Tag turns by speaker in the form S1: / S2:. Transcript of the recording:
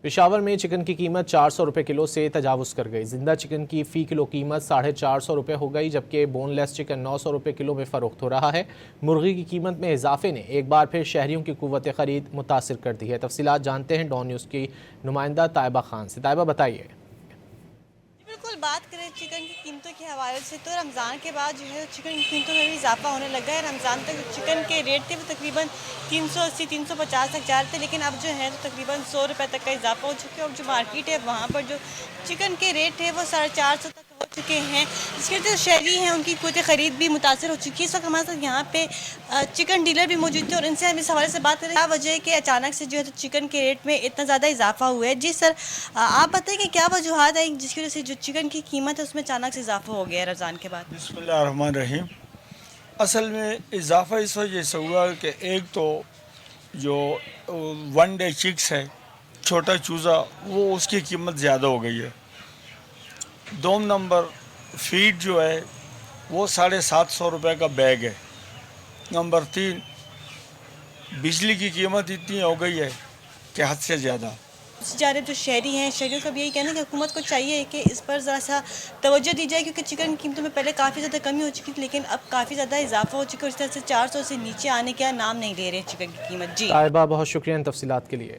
S1: पेशावर में चिकन की कीमत 400 रुपये किलो से तजावुज़ कर गई। जिंदा चिकन की फ़ी किलो कीमत 450 रुपये हो गई, जबकि बोनलेस चिकन 900 रुपये किलो में फ़रोख्त हो रहा है। मुर्गी की कीमत में इजाफे ने एक बार फिर शहरियों की कुव्वत ख़रीद मुतासिर कर दी है। तफसीलात जानते हैं डॉन न्यूज़ की नुमाइंदा ताइबा खान से। ताइबा, बताइए।
S2: बिल्कुल, बात करें चिकन की कीमतों के हवाले से तो रमज़ान के बाद जो है चिकन की कीमतों में भी इजाफा होने लगा है। रमज़ान तक जो चिकन के रेट थे वो तकरीबन 380-350 तक जा रहे थे, लेकिन अब जो है तो तकरीबन 100 रुपये तक का इजाफा हो चुका है। और जो मार्केट है वहाँ पर जो चिकन के रेट है वो 450 तक हो चुके हैं, जिसके जो शहरी हैं उनकी कुव्वत ख़रीद भी मुतासर हो चुकी है। इस वक्त हमारे साथ यहाँ पे चिकन डीलर भी मौजूद थे और इनसे हम इस हवाले से बात करें क्या वजह है कि अचानक से जो है तो चिकन के रेट में इतना ज़्यादा इजाफा हुआ है। जी सर, आप बताइए कि क्या वजूहत है जिसकी वजह से जो चिकन की कीमत है उसमें अचानक से इजाफा हो गया है रमज़ान के बाद?
S3: बिस्मिल्लाहिर्रहमानिर्रहीम। असल में इजाफा इस वजह से हुआ कि एक तो जो वन डे चिक्स है, छोटा चूज़ा, वो उसकी कीमत ज़्यादा हो गई है। दो नंबर फीड जो है वो 750 रुपये का बैग है। नंबर 3, बिजली की कीमत इतनी हो गई है कि हद से ज़्यादा।
S2: ज़्यादा जो शहरी हैं, शहरियों का भी यही कहना है कि हुकूमत को चाहिए कि इस पर ज़रा सा तवज्जो दी जाए, क्योंकि चिकन की कीमतों में पहले काफ़ी ज़्यादा कमी हो चुकी थी, लेकिन अब काफ़ी ज़्यादा इजाफा हो चुका है। और इस तरह से 400 से नीचे आने का नाम नहीं ले रहे चिकन की कीमत। जी
S1: ताइबा, बहुत शुक्रिया इन तफसीलात के लिए।